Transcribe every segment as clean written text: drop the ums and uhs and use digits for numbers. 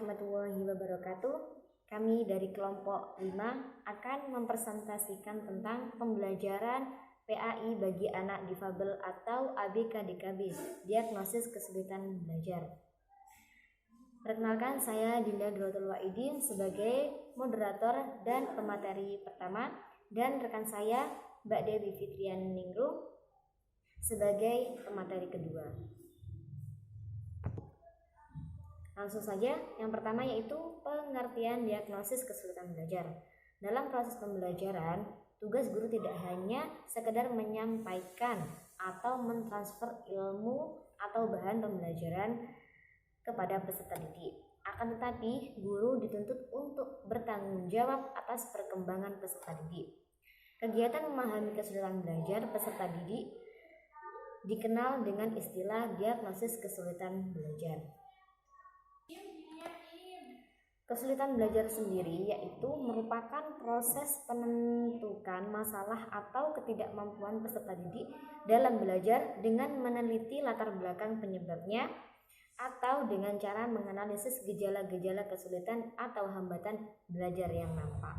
warahmatullahi wabarakatuh. Kami dari kelompok 5 akan mempresentasikan tentang pembelajaran PAI bagi anak difabel atau ABK-DKB, diagnosis kesulitan belajar. Perkenalkan, saya Dinda Dulatul Wahidin sebagai moderator dan pemateri pertama, dan rekan saya Mbak Dewi Fitrian Ningrum sebagai pemateri kedua. Langsung saja, yang pertama yaitu pengertian diagnosis kesulitan belajar. Dalam proses pembelajaran, tugas guru tidak hanya sekedar menyampaikan atau mentransfer ilmu atau bahan pembelajaran kepada peserta didik. Akan tetapi, guru dituntut untuk bertanggung jawab atas perkembangan peserta didik. Kegiatan memahami kesulitan belajar peserta didik dikenal dengan istilah diagnosis kesulitan belajar. Kesulitan belajar sendiri yaitu merupakan proses penentukan masalah atau ketidakmampuan peserta didik dalam belajar dengan meneliti latar belakang penyebabnya atau dengan cara menganalisis gejala-gejala kesulitan atau hambatan belajar yang nampak.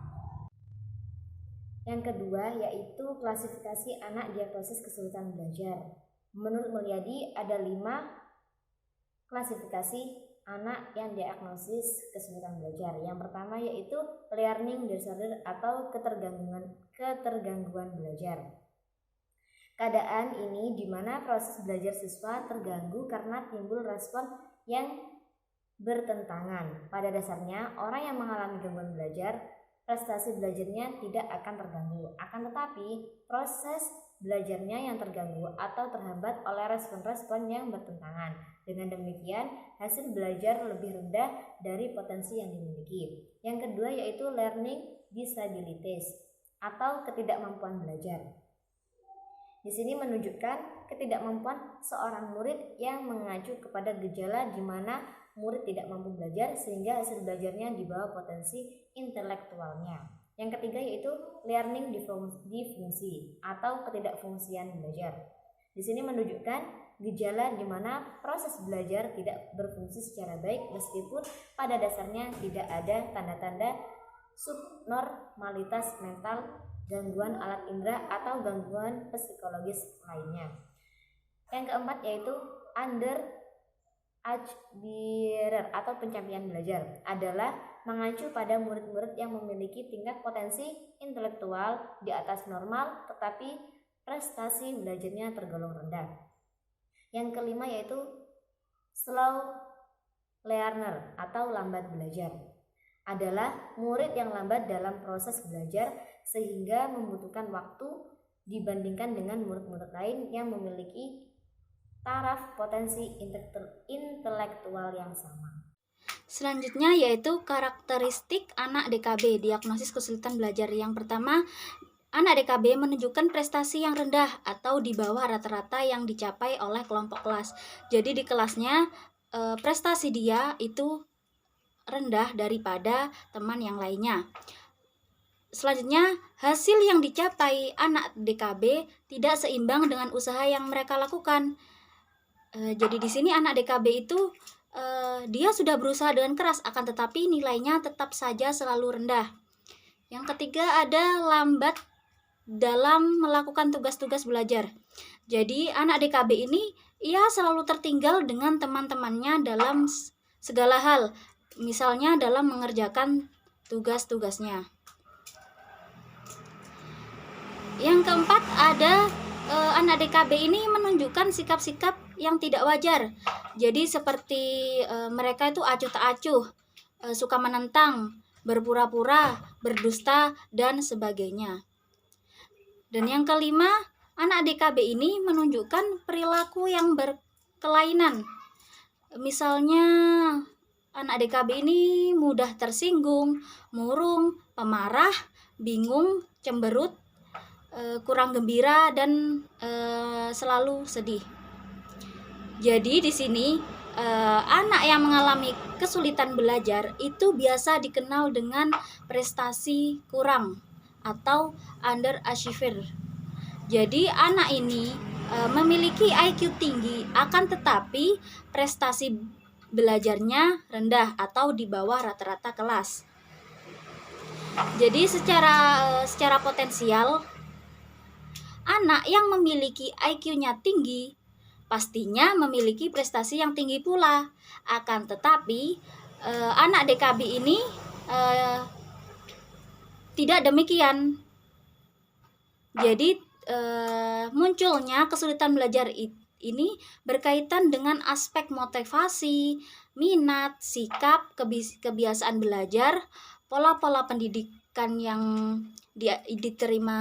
Yang kedua yaitu klasifikasi anak diagnosis kesulitan belajar. Menurut Mulyadi ada 5 klasifikasi anak yang diagnosis kesulitan belajar. Yang pertama yaitu learning disorder atau ketergangguan belajar. Keadaan ini di mana proses belajar siswa terganggu karena timbul respon yang bertentangan. Pada dasarnya, orang yang mengalami gangguan belajar, prestasi belajarnya tidak akan terganggu. Akan tetapi, proses belajarnya yang terganggu atau terhambat oleh respon-respon yang bertentangan. Dengan demikian, hasil belajar lebih rendah dari potensi yang dimiliki. Yang kedua yaitu learning disabilities atau ketidakmampuan belajar. Di sini menunjukkan ketidakmampuan seorang murid yang mengacu kepada gejala di mana murid tidak mampu belajar sehingga hasil belajarnya di bawah potensi intelektualnya. Yang ketiga yaitu learning difungsi atau ketidakfungsian belajar. Di sini menunjukkan gejala di mana proses belajar tidak berfungsi secara baik meskipun pada dasarnya tidak ada tanda-tanda subnormalitas mental, gangguan alat indera atau gangguan psikologis lainnya. Yang keempat yaitu underachiever atau pencapaian belajar adalah mengacu pada murid-murid yang memiliki tingkat potensi intelektual di atas normal tetapi prestasi belajarnya tergolong rendah. Yang kelima yaitu slow learner atau lambat belajar adalah murid yang lambat dalam proses belajar sehingga membutuhkan waktu dibandingkan dengan murid-murid lain yang memiliki taraf potensi intelektual yang sama. Selanjutnya yaitu karakteristik anak DKB, diagnosis kesulitan belajar. Yang pertama, anak DKB menunjukkan prestasi yang rendah atau di bawah rata-rata yang dicapai oleh kelompok kelas. Jadi di kelasnya prestasi dia itu rendah daripada teman yang lainnya. Selanjutnya, hasil yang dicapai anak DKB tidak seimbang dengan usaha yang mereka lakukan. Jadi di sini anak DKB itu dia sudah berusaha dengan keras, akan tetapi nilainya tetap saja selalu rendah. Yang ketiga ada lambat dalam melakukan tugas-tugas belajar. Jadi anak DKB ini ia selalu tertinggal dengan teman-temannya dalam segala hal, misalnya dalam mengerjakan tugas-tugasnya. Yang keempat ada anak DKB ini menunjukkan sikap-sikap yang tidak wajar. Jadi seperti mereka itu acuh tak acuh, suka menentang, berpura-pura, berdusta, dan sebagainya. Dan yang kelima, anak DKB ini menunjukkan perilaku yang berkelainan. Misalnya anak DKB ini mudah tersinggung, murung, pemarah, bingung, cemberut, kurang gembira, dan selalu sedih. Jadi di sini anak yang mengalami kesulitan belajar itu biasa dikenal dengan prestasi kurang atau underachiever. Jadi anak ini memiliki IQ tinggi, akan tetapi prestasi belajarnya rendah atau di bawah rata-rata kelas. Jadi secara potensial, anak yang memiliki IQ-nya tinggi pastinya memiliki prestasi yang tinggi pula. Akan tetapi anak DKB ini tidak demikian. Jadi munculnya kesulitan belajar ini berkaitan dengan aspek motivasi, minat, sikap, kebiasaan belajar, pola-pola pendidikan yang diterima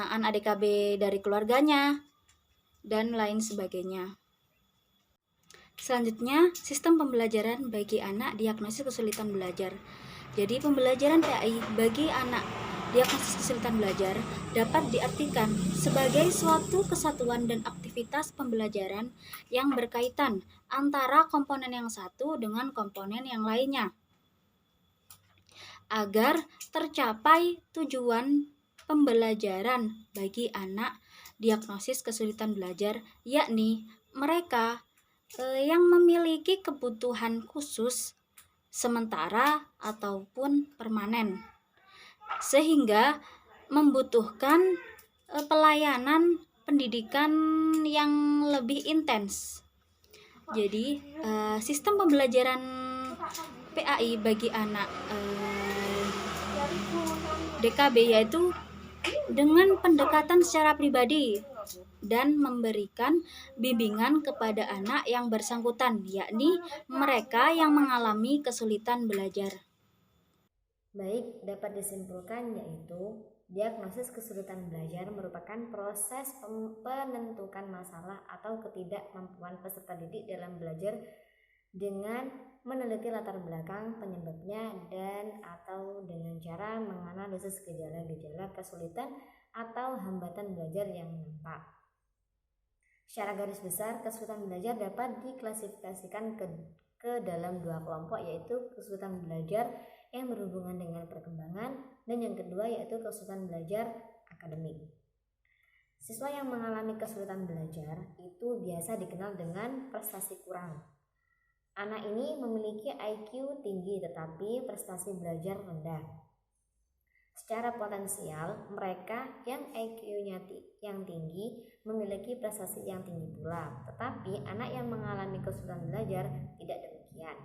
anak DKB dari keluarganya, dan lain sebagainya. Selanjutnya, sistem pembelajaran bagi anak diagnosis kesulitan belajar. Jadi, pembelajaran PAI bagi anak diagnosis kesulitan belajar dapat diartikan sebagai suatu kesatuan dan aktivitas pembelajaran yang berkaitan antara komponen yang satu dengan komponen yang lainnya, agar tercapai tujuan pembelajaran bagi anak diagnosis kesulitan belajar, yakni mereka yang memiliki kebutuhan khusus sementara ataupun permanen, sehingga membutuhkan pelayanan pendidikan yang lebih intens. Jadi sistem pembelajaran PAI bagi anak DKB yaitu dengan pendekatan secara pribadi dan memberikan bimbingan kepada anak yang bersangkutan, yakni mereka yang mengalami kesulitan belajar. Baik, dapat disimpulkan yaitu diagnosis kesulitan belajar merupakan proses penentukan masalah atau ketidakmampuan peserta didik dalam belajar dengan meneliti latar belakang penyebabnya dan atau dengan cara menganalisis gejala-gejala kesulitan atau hambatan belajar yang nampak. Secara garis besar, kesulitan belajar dapat diklasifikasikan ke dalam dua kelompok, yaitu kesulitan belajar yang berhubungan dengan perkembangan dan yang kedua yaitu kesulitan belajar akademik. Siswa yang mengalami kesulitan belajar itu biasa dikenal dengan prestasi kurang. Anak ini memiliki IQ tinggi tetapi prestasi belajar rendah. Secara potensial, mereka yang IQ-nya yang tinggi memiliki prestasi yang tinggi pula, tetapi anak yang mengalami kesulitan belajar tidak demikian.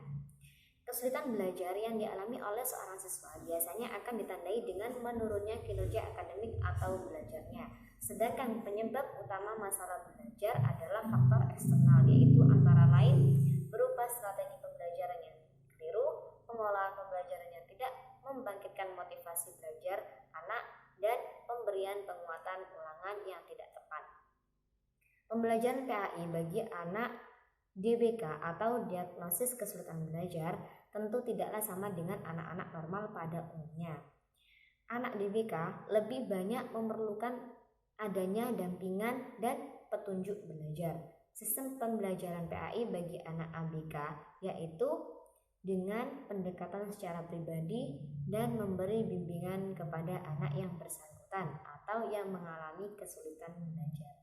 Kesulitan belajar yang dialami oleh seorang siswa biasanya akan ditandai dengan menurunnya kinerja akademik atau belajarnya. Sedangkan penyebab utama masalah belajar adalah faktor eksternal, yaitu antara lain berupa strategi pembelajaran yang keliru, pengolahan pembelajaran yang tidak membangkitkan motivasi belajar anak, dan pemberian penguatan ulangan yang tidak tepat. Pembelajaran PAI bagi anak DBK atau diagnosis kesulitan belajar tentu tidaklah sama dengan anak-anak normal pada umumnya. Anak DBK lebih banyak memerlukan adanya dampingan dan petunjuk belajar. Sistem pembelajaran PAI bagi anak ABK yaitu dengan pendekatan secara pribadi dan memberi bimbingan kepada anak yang bersangkutan atau yang mengalami kesulitan belajar.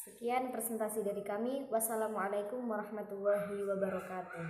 Sekian presentasi dari kami. Wassalamualaikum warahmatullahi wabarakatuh.